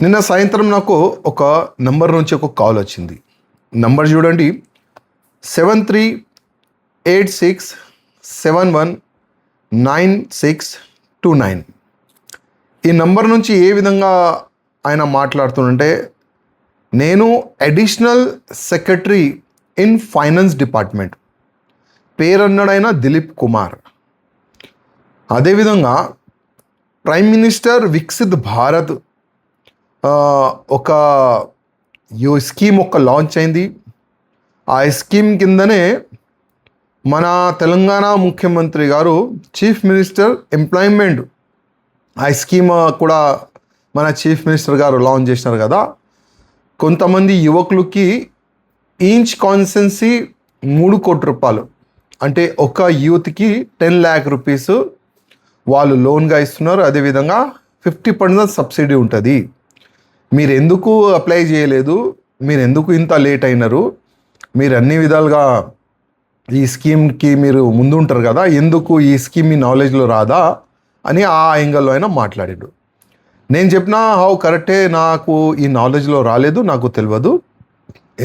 నిన్న సాయంత్రం నాకు ఒక నంబర్ నుంచి ఒక కాల్ వచ్చింది. నంబర్ చూడండి, 7386719629. ఈ నంబర్ నుంచి ఏ విధంగా ఆయన మాట్లాడుతుంటే, నేను additional secretary in finance department, పేరన్నాడైన దిలీప్ కుమార్. అదేవిధంగా ప్రైమ్ మినిస్టర్ వికసిత్ భారత్ ఒక స్కీమ్ లాంచ్ అయింది. ఆ స్కీమ్ కిందనే మన తెలంగాణ ముఖ్యమంత్రి గారు చీఫ్ మినిస్టర్ ఎంప్లాయ్మెంట్ ఆ స్కీమ్ కూడా మన చీఫ్ మినిస్టర్ గారు లాంచ్ చేసినారు కదా. కొంతమంది యువకులకి ఈచ్ కాన్స్టెన్సీ 3 కోట్ల రూపాయలు, అంటే ఒక యూత్కి 10 lakh rupees వాళ్ళు లోన్గా ఇస్తున్నారు. అదేవిధంగా 50% సబ్సిడీ ఉంటుంది. మీరు ఎందుకు అప్లై చేయలేదు, మీరు ఎందుకు ఇంత లేట్ అయినారు, మీరు అన్ని విధాలుగా ఈ స్కీమ్కి మీరు ముందు ఉంటారు కదా, ఎందుకు ఈ స్కీమ్ మీ నాలెడ్జ్లో రాదా అని ఆ యాంగిల్లో అయినా మాట్లాడాడు. నేను చెప్పిన కరెక్టే, నాకు ఈ నాలెడ్జ్లో రాలేదు, నాకు తెలియదు.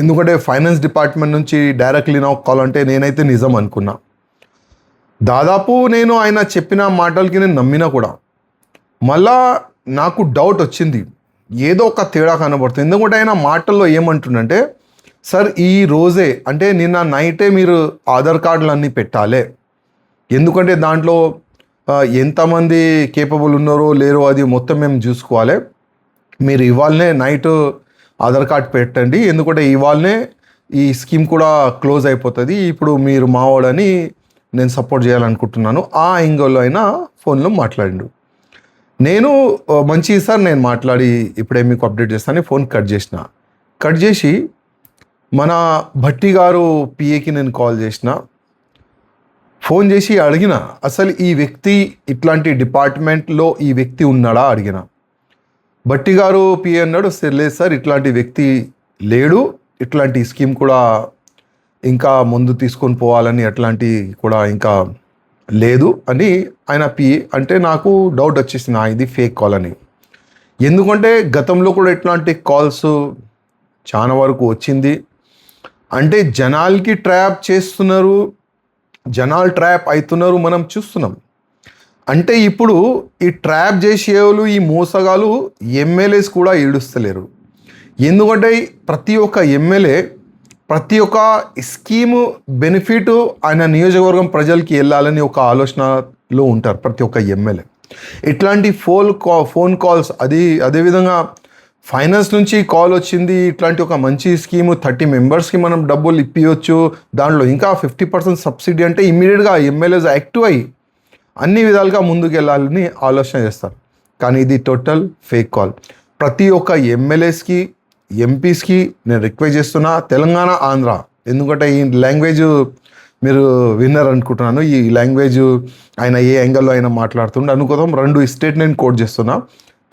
ఎందుకంటే ఫైనాన్స్ డిపార్ట్మెంట్ నుంచి డైరెక్ట్లీ నాకు కాల్ అంటే నేనైతే నిజం అనుకున్నా. దాదాపు నేను ఆయన చెప్పిన మాటలకి నేను నమ్మినా కూడా. మళ్ళా నాకు డౌట్ వచ్చింది, ఏదో ఒక తేడా కనబడుతుంది. ఎందుకంటే ఆయన మాటల్లో ఏమంటుండంటే, సార్ ఈ రోజే అంటే నిన్న నైటే మీరు ఆధార్ కార్డులు అన్నీ పెట్టాలి, ఎందుకంటే దాంట్లో ఎంతమంది కేపబుల్ ఉన్నారో లేరో అది మొత్తం మేము చూసుకోవాలి. మీరు ఇవాళనే నైట్ ఆధార్ కార్డ్ పెట్టండి, ఎందుకంటే ఇవాళనే ఈ స్కీమ్ కూడా క్లోజ్ అయిపోతుంది. ఇప్పుడు మీరు మావాడని నేను సపోర్ట్ చేయాలనుకుంటున్నాను. ఆ యాంగిల్లో అయినా ఫోన్లో మాట్లాడిండు. నేను మంచి సార్, నేను మాట్లాడి ఇప్పుడే మీకు అప్డేట్ చేస్తాను, ఫోన్ కట్ చేసి మన భట్టి గారు పిఏకి నేను కాల్ చేసిన, ఫోన్ చేసి అడిగిన, అసలు ఈ వ్యక్తి ఇట్లాంటి డిపార్ట్మెంట్లో ఈ వ్యక్తి ఉన్నాడా అడిగిన. భట్టి గారు పిఏ అన్నాడు, లేదు సార్ ఇట్లాంటి వ్యక్తి లేడు, ఇట్లాంటి స్కీమ్ కూడా ఇంకా ముందు తీసుకొని పోవాలని అట్లాంటి కూడా ఇంకా లేదు అని ఆయన పిఏ అంటే నాకు డౌట్ వచ్చేసింది, ఇది ఫేక్ కాల్ అని. ఎందుకంటే గతంలో కూడా ఇట్లాంటి కాల్స్ చాలా వరకు వచ్చింది. అంటే జనాలకి ట్రాప్ చేస్తున్నారు, జనాలు ట్రాప్ అవుతున్నారు, మనం చూస్తున్నాం. అంటే ఇప్పుడు ఈ ట్రాప్ చేసేవాళ్ళు, ఈ మోసగాళ్ళు ఎమ్మెల్యేస్ కూడా ఏడుస్తలేరు. ఎందుకంటే ప్రతి ఒక్క ఎమ్మెల్యే ప్రతి ఒక్క స్కీము బెనిఫిట్ ఆయన నియోజకవర్గం ప్రజలకి వెళ్ళాలని ఒక ఆలోచనలో ఉంటారు ప్రతి ఒక్క ఎమ్మెల్యే. ఇట్లాంటి ఫోన్ కాల్స్ అదేవిధంగా ఫైనాన్స్ నుంచి కాల్ వచ్చింది, ఇట్లాంటి ఒక మంచి స్కీము 30 మెంబర్స్కి మనం డబ్బులు ఇప్పించవచ్చు, దాంట్లో ఇంకా 50% సబ్సిడీ అంటే ఇమ్మీడియట్గా ఎమ్మెల్యేస్ యాక్టివ్ అయ్యి అన్ని విధాలుగా ముందుకు వెళ్ళాలని ఆలోచన చేస్తారు. కానీ ఇది టోటల్ ఫేక్ కాల్. ప్రతి ఒక్క ఎమ్మెల్యేస్కి ఎంపీస్కి నేను రిక్వెస్ట్ చేస్తున్నా, తెలంగాణ ఆంధ్ర, ఎందుకంటే ఈ లాంగ్వేజ్ మీరు విన్నర్ అనుకుంటున్నాను. ఈ లాంగ్వేజ్ ఆయన ఏ యాంగిల్లో అయినా మాట్లాడుతుండే అనుకోదాం. 2 స్టేట్ నేను కోట్ చేస్తున్నా.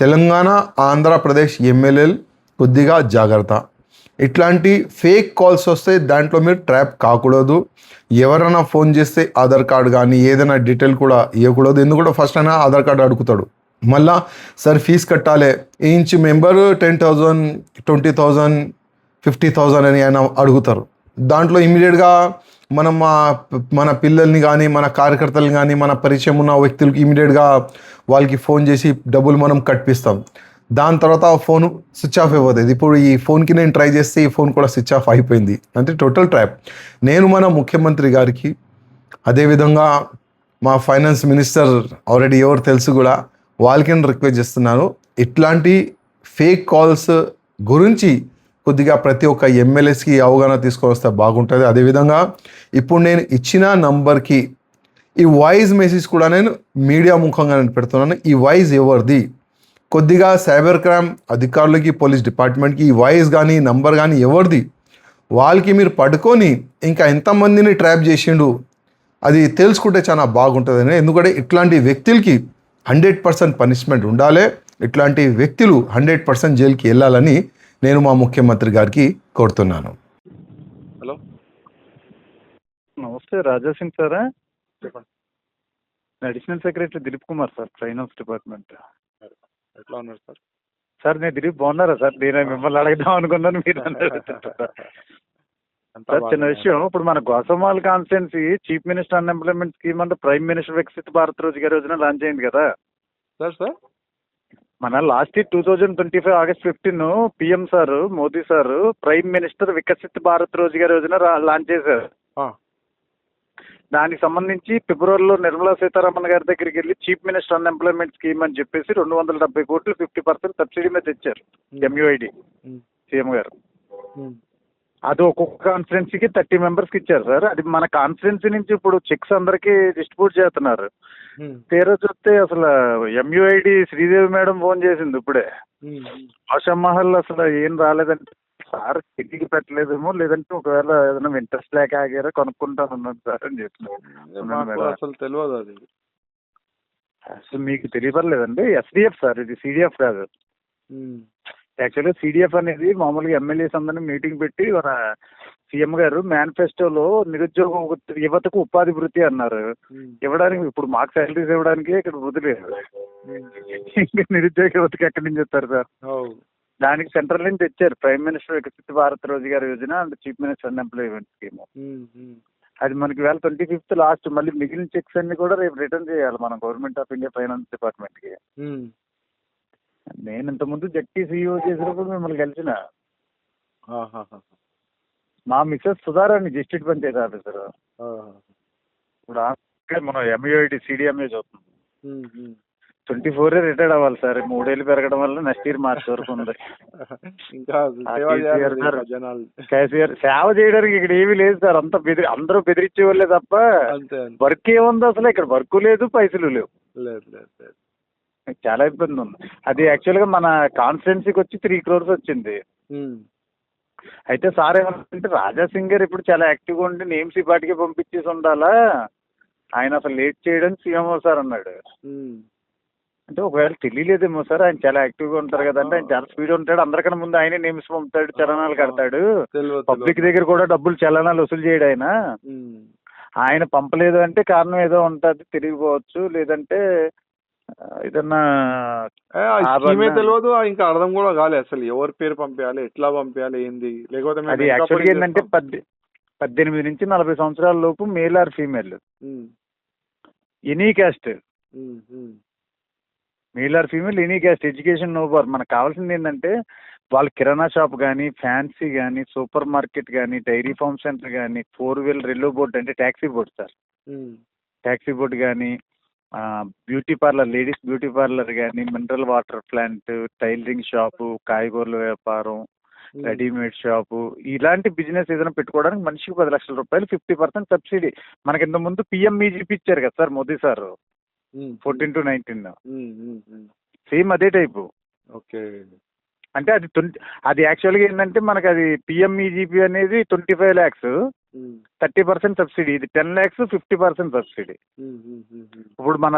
తెలంగాణ ఆంధ్రప్రదేశ్ ఎమ్మెల్యేలు కొద్దిగా జాగ్రత్త. ఇట్లాంటి ఫేక్ కాల్స్ వస్తే దాంట్లో మీరు ట్రాప్ కాకూడదు. ఎవరైనా ఫోన్ చేస్తే ఆధార్ కార్డు కానీ ఏదైనా డీటెయిల్ కూడా ఇవ్వకూడదు. ఎందుకంటే ఫస్ట్ అయినా ఆధార్ కార్డు అడుగుతాడు, మళ్ళా సార్ ఫీజు కట్టాలి, ఈచ్ మెంబర్ 10,000 20,000 50,000 అని ఆయన అడుగుతారు. దాంట్లో ఇమీడియట్గా మనం మన పిల్లల్ని కానీ మన కార్యకర్తలు కానీ మన పరిచయం ఉన్న వ్యక్తులకి ఇమీడియట్గా వాళ్ళకి ఫోన్ చేసి డబ్బులు మనం కట్టిస్తాం. దాని తర్వాత ఆ ఫోన్ స్విచ్ ఆఫ్ అయిపోతుంది. ఇప్పుడు ఈ ఫోన్కి నేను ట్రై చేస్తే ఈ ఫోన్ కూడా స్విచ్ ఆఫ్ అయిపోయింది, అంటే టోటల్ ట్రాప్. నేను మన ముఖ్యమంత్రి గారికి, అదేవిధంగా మా ఫైనాన్స్ మినిస్టర్ ఆల్రెడీ ఎవరు తెలుసు కూడా, వాళ్ళకి నేను రిక్వెస్ట్ చేస్తున్నాను, ఇట్లాంటి ఫేక్ కాల్స్ గురించి కొద్దిగా ప్రతి ఒక్క ఎమ్మెల్యేస్కి అవగాహన తీసుకొని వస్తే బాగుంటుంది. అదేవిధంగా ఇప్పుడు నేను ఇచ్చిన నంబర్కి ఈ వాయిస్ మెసేజ్ కూడా నేను మీడియా ముఖంగా నేను పెడుతున్నాను. ఈ వాయిస్ ఎవరిది, కొద్దిగా సైబర్ క్రైమ్ అధికారులకి, పోలీస్ డిపార్ట్మెంట్కి ఈ వాయిస్ కానీ నంబర్ కానీ ఎవరిది, వాళ్ళకి మీరు పట్టుకొని ఇంకా ఎంతమందిని ట్రాప్ చేసిండు అది తెలుసుకుంటే చాలా బాగుంటుందని. ఎందుకంటే ఇట్లాంటి వ్యక్తులకి 100% పనిష్మెంట్ ఉండాలి, ఇట్లాంటి వ్యక్తులు 100% జైలుకి వెళ్ళాలని నేను మా ముఖ్యమంత్రి గారికి కోరుతున్నాను. హలో, నమస్తే, రాజా సింగ్ సారా? చెప్పండి. Additional secretary Dilip Kumar sir, finance department. ఎట్లా ఉన్నారు సార్? సార్ నేను దిలీప్ బాగున్నారా సార్? నేను మిమ్మల్ని అడగదాం అనుకున్నాను, మీరు నన్ను అడుగుతుంటారు. సార్ చిన్న విషయం, ఇప్పుడు మన గోసమాల్ constituency chief minister unemployment scheme అంటే prime minister Viksit Bharat Rozgar Yojana launch అయింది కదా సార్. మన last 2025 August 15 PM sir Modi sir prime minister Viksit Bharat Rozgar Yojana launch చేశారు. దానికి సంబంధించి ఫిబ్రవరిలో నిర్మలా సీతారామన్ గారి దగ్గరికి వెళ్ళి చీఫ్ మినిస్టర్ అన్ఎంప్లాయ్మెంట్ స్కీమ్ అని చెప్పేసి 270 కోట్లు 50% సబ్సిడీ మీద తెచ్చారు ఎంయూఐడి సీఎం గారు. అది ఒక్కొక్క కాన్స్టిట్యున్సీకి 30 మెంబర్స్కి ఇచ్చారు సార్. అది మన కాన్స్టిట్యున్సీ నుంచి ఇప్పుడు చెక్స్ అందరికీ డిస్ట్రిబ్యూట్ చేస్తున్నారు. తీరా చూస్తే అసలు ఎంయూఐడి శ్రీదేవి మేడం ఫోన్ చేసింది ఇప్పుడే, ఆషామహల్ అసలు ఏం రాలేదంటే సార్ కిటికీ పెట్టలేదేమో, లేదంటే ఒకవేళ ఏదైనా ఇంట్రెస్ట్ లేక ఆగారో కనుక్కుంటాను సార్ అని చెప్తున్నారు. అసలు తెలియదు అది. అసలు మీకు తెలియపర్లేదండి. ఎస్డిఎఫ్ సార్, ఇది సిడిఎఫ్ కాదు. యాక్చువల్గా సిడిఎఫ్ అనేది మామూలుగా ఎమ్మెల్యేస్ అందరినీ మీటింగ్ పెట్టి మన సీఎం గారు మేనిఫెస్టోలో నిరుద్యోగ యువతకు ఉపాధి వృత్తి అన్నారు. ఇవ్వడానికి ఇప్పుడు మాకు శాలరీస్ ఇవ్వడానికి ఇక్కడ వృత్తి లేదు, ఇంకా నిరుద్యోగ యువతకి ఎక్కడి నుంచి ఇస్తారు సార్? దానికి సెంట్రల్ నుంచి తెచ్చారు prime minister Viksit Bharat Rozgar Yojana and chief minister unemployment scheme. అది మనకి 25th లాస్ట్. మళ్ళీ మిగిలిన చెక్స్ అన్ని కూడా రేపు రిటర్న్ చేయాలి మనం గవర్నమెంట్ ఆఫ్ ఇండియా ఫైనాన్స్ డిపార్ట్మెంట్కి. నేను ఇంతకుముందు జడ్పీ సీఈఓ చేసినప్పుడు మిమ్మల్ని కలిసిన మా Mrs Sudharani district panchayat officer. ఇప్పుడు మనం ఎంయూఐడి సిడిఎంఏ చూస్తున్నాం. 24 రిటైర్డ్ అవ్వాలి సార్. 3 ఏళ్ళు పెరగడం వల్ల నెక్స్ట్ ఇయర్ మార్చి వరకు ఉంది. కేసీఆర్ సేవ చేయడానికి ఇక్కడ ఏమీ లేదు సార్. అంతా అందరూ బెదిరించే వాళ్ళే తప్ప వర్క్ ఏముంది అసలు? ఇక్కడ వర్క్ లేదు, పైసలు లేవు. చాలా ఇబ్బంది ఉంది. అది యాక్చువల్గా మన కాన్స్టిట్యున్సీకి వచ్చి 3 crores వచ్చింది. అయితే సార్ ఏమంటే రాజా సింగ్ గారు ఇప్పుడు చాలా యాక్టివ్గా ఉండి నేమ్స్ ఈ పాటికి పంపించేసి ఉండాలా, ఆయన అసలు లేట్ చేయడం సీఎంఓ సార్ అన్నాడు. అంటే ఒకవేళ తెలియలేదేమో సార్, ఆయన చాలా యాక్టివ్గా ఉంటారు కదంటే, ఆయన చాలా స్పీడ్ ఉంటాడు, అందరికన్నా ముందు ఆయనే నేమ్స్ పంపుతాడు, చలనాలు కడతాడు, పబ్లిక్ దగ్గర కూడా డబ్బులు చలనాలు వసూలు చేయడు ఆయన. ఆయన పంపలేదు అంటే కారణం ఏదో ఉంటుంది, తిరిగిపోవచ్చు, లేదంటే ఏదన్నా తెలియదు, ఇంకా అర్థం కూడా కాలేదు అసలు ఎవరి పేరు పంపించాలి, ఎట్లా పంపించాలి, ఏంది. లేకపోతే అది యాక్చువల్గా ఏంటంటే 18 నుంచి 40 సంవత్సరాల లోపు male or female, any caste, male or female, any caste, education no bar. మనకు కావాల్సింది ఏంటంటే వాళ్ళు కిరాణా షాప్ కానీ, ఫ్యాన్సీ కానీ, సూపర్ మార్కెట్ కానీ, డైరీ ఫార్మ్ సెంటర్ కానీ, 4-wheel రెల్లో బోర్డు అంటే taxi board sir, taxi board కానీ, beauty parlour, ladies beauty parlour కానీ, mineral water plant, tailoring shop, కాయగూరల వ్యాపారం, రెడీమేడ్ షాపు, ఇలాంటి బిజినెస్ ఏదైనా పెట్టుకోవడానికి మనిషికి 10 లక్షల రూపాయలు 50% సబ్సిడీ. మనకి ఇంత ముందు పిఎంఈజీపీ ఇచ్చారు కదా sir Modi sir 14 to 19, same అదే టైపు. ఓకే. అంటే అది యాక్చువల్గా ఏంటంటే మనకి అది పిఎంఈజీపీ అనేది 25 lakhs 30% సబ్సిడీ, ఇది 10 lakhs 50% సబ్సిడీ. ఇప్పుడు మన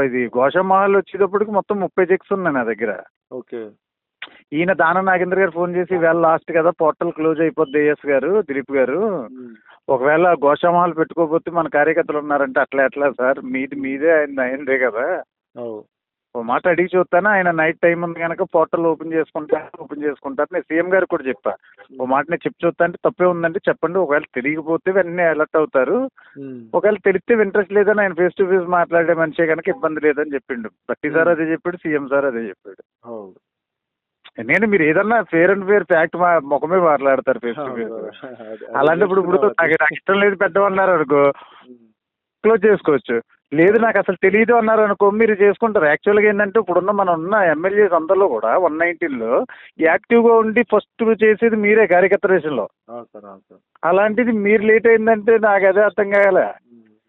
ఇది గోషామహల్ వచ్చేటప్పటికి మొత్తం 30 చెక్స్ ఉన్నాయి నా దగ్గర. ఓకే. ఈయన దాన నాగేంద్ర గారు ఫోన్ చేసి వేళ లాస్ట్ కదా పోర్టల్ క్లోజ్ అయిపోద్ది ఏఎస్ గారు, దిలీప్ గారు, ఒకవేళ గోషామహల్ పెట్టుకోకపోతే మన కార్యకర్తలు ఉన్నారంటే ఎట్లా సార్, మీదే ఆయనదే కదా, ఓ మాట అడిగి చూస్తాను, ఆయన నైట్ టైం ఉంది కనుక పోర్టల్ ఓపెన్ చేసుకుంటారు. నేను సీఎం గారికి కూడా చెప్పా, ఓ మాట నేను చెప్పి చూస్తా అంటే తప్పే ఉందంటే చెప్పండి, ఒకవేళ తెలియకపోతే వెంటనే అలర్ట్ అవుతారు, ఒకవేళ తెలిస్తే ఇంట్రెస్ట్ లేదని ఆయన ఫేస్ టు ఫేస్ మాట్లాడే మనిషే కనుక ఇబ్బంది లేదని చెప్పిండు. బట్టి సార్ అదే చెప్పాడు, సీఎం సార్ అదే చెప్పాడు. నేను మీరు ఏదన్నా ఫేర్ అండ్ ఫేర్ ఫ్యాక్ట్ ముఖమే మాట్లాడతారు ఫేస్ టు ఫేస్. అలాంటప్పుడు ఇప్పుడు నాకు ఇష్టం లేదు పెట్టమన్నారు అనుకో క్లోజ్ చేసుకోవచ్చు, లేదు నాకు అసలు తెలియదు అన్నారు అనుకో మీరు చేసుకుంటారు. యాక్చువల్గా ఏంటంటే ఇప్పుడున్న మనం ఉన్న ఎమ్మెల్యేస్ అందరిలో కూడా 119లో యాక్టివ్గా ఉండి ఫస్ట్ చేసేది మీరే కార్యకర్త విషయంలో. అలాంటిది మీరు లేట్ అయిందంటే నాకు అదే అర్థం కాగల.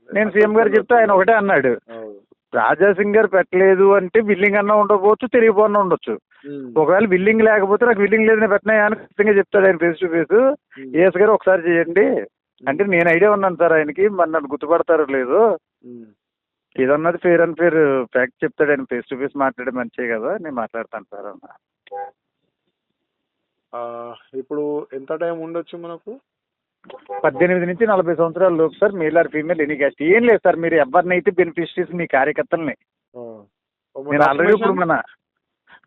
నేను సీఎం గారు చెప్తే ఆయన ఒకటే అన్నాడు, రాజా సింగ్ గారు పెట్టలేదు అంటే విల్లింగ్ అన్నా ఉండకపోవచ్చు, తెలియపోన్నా ఉండొచ్చు. ఒకవేళ విల్లింగ్ లేకపోతే నాకు విల్లింగ్ లేదు నేను పెట్టినా అని ఖచ్చితంగా చెప్తాడు ఆయన ఫేస్ టు ఫేస్. ఏఎస్ గారు ఒకసారి చేయండి అంటే నేను ఐడియా ఉన్నాను సార్ ఆయనకి, మరి నన్ను గుర్తుపడతారో లేదు, ఏదన్నది ఫేర్ అండ్ ఫేర్ ఫ్యాక్ట్ చెప్తాడు ఆయన, ఫేస్ టు ఫేస్ మాట్లాడే మంచిదే కదా, నేను మాట్లాడతాను సార్ అన్న. ఇప్పుడు ఎంత టైం ఉండొచ్చు మనకు? 18 నుంచి 40 సంవత్సరాల లోపు sir, male or female any caste. ఏం లేదు సార్, మీరు ఎవరినైతే బెనిఫిషరీస్ మీ కార్యకర్తల్ని, నేను ఆల్రెడీ ఇప్పుడు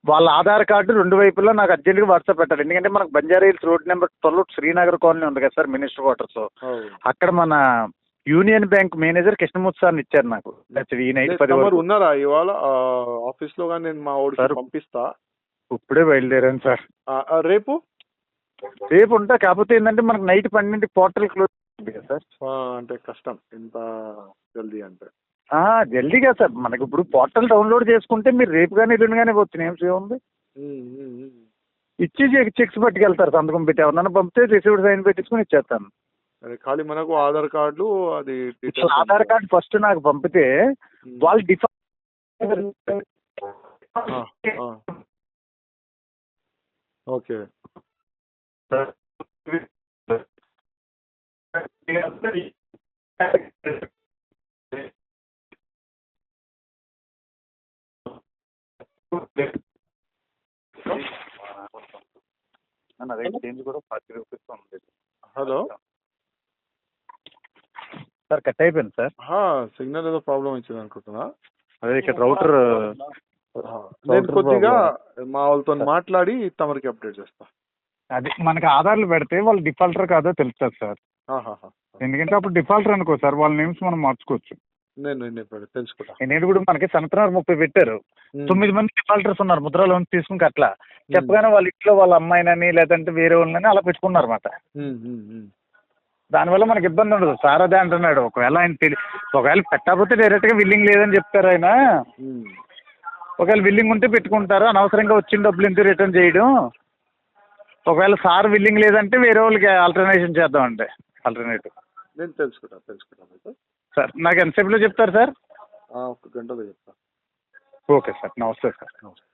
వాళ్ళ ఆధార్ కార్డు 2 వైపులా నాకు అర్జెంట్గా వాట్సాప్ పెట్టాలి. ఎందుకంటే మనకు Banjara hills road number 12 Srinagar colony ఉంది కదా సార్, మినిస్టర్ క్వార్టర్స్. అక్కడ మన యూనియన్ బ్యాంక్ మేనేజర్ కృష్ణమూర్తి సార్ని ఇచ్చారు నాకు. ఈ నైట్ 10 తమరు వరకు ఉన్నారా ఇవాళ ఆఫీస్ లో? కానీ నేను మా ఊరికి పంపిస్తా. ఇప్పుడే బయలుదేరాను సార్. రేపు ఉంటా. కాకపోతే ఏంటంటే మనకు నైట్ 12 పోర్టల్ క్లోజ్ కదా సార్. అంటే కష్టం ఇంత జల్దీ అంటే. జల్దీగా సార్, మనకి ఇప్పుడు పోర్టల్ డౌన్లోడ్ చేసుకుంటే మీరు రేపు కానీ ఎల్లుండి కానీ వచ్చిన ఏముంది, ఇచ్చి చెక్స్ పట్టుకెళ్తారు, సంతకం పెట్టి ఎవరన్నా పంపితే రిసీవ్డ్ సైన్ పెట్టించుకుని ఇచ్చేస్తాను. అదే ఖాళీ మనకు ఆధార్ కార్డు అది ఆధార్ కార్డు ఫస్ట్ నాకు పంపితే వాళ్ళు డిఫాల్ట్. ఓకే. చేంజ్ కూడా 40 రూపీస్ ఉంది. హలో సార్, కట్ అయిపోయింది సార్. సిగ్నల్ ఏదో ప్రాబ్లం వచ్చింది అనుకుంటున్నా. అదే ఇక్కడ రౌటర్ నేను కొద్దిగా మా వాళ్ళతో మాట్లాడి తమరికి అప్డేట్ చేస్తా. అది మనకి ఆధార్లు పెడితే వాళ్ళు డిఫాల్టర్ కాదో తెలుస్తుంది సార్. ఎందుకంటే అప్పుడు డిఫాల్టర్ అనుకో సార్, వాళ్ళ నేమ్స్ మనం మార్చుకోవచ్చు. నేను తెలుసుకుంటా. నేను ఇప్పుడు మనకి సంవత్సరాలు 30 పెట్టారు, 9 మంది డిఫాల్టర్స్ ఉన్నారు ముద్ర లోన్స్ తీసుకుని అట్లా చెప్పగానే వాళ్ళ ఇంట్లో వాళ్ళ అమ్మాయినని లేదంటే వేరే వాళ్ళని అలా పెట్టుకున్నారు అన్నమాట. దానివల్ల మనకి ఇబ్బంది ఉండదు సార్. అదే అంటున్నాడు, ఒకవేళ పెట్టకపోతే డైరెక్ట్గా విల్లింగ్ లేదని చెప్తారు ఆయన. ఒకవేళ విల్లింగ్ ఉంటే పెట్టుకుంటారు, అనవసరంగా వచ్చిన డబ్బులు ఎందుకు రిటర్న్ చేయడం. ఒకవేళ సార్ విల్లింగ్ లేదంటే వేరే వాళ్ళకి ఆల్టర్నేషన్ చేద్దామంటే ఆల్టర్నేటివ్. నేను తెలుసుకుంటా సార్. నాకు ఎంతసేపులో చెప్తారు సార్? 1 గంటలో చెప్తా. ఓకే సార్, నమస్తే సార్. నమస్తే.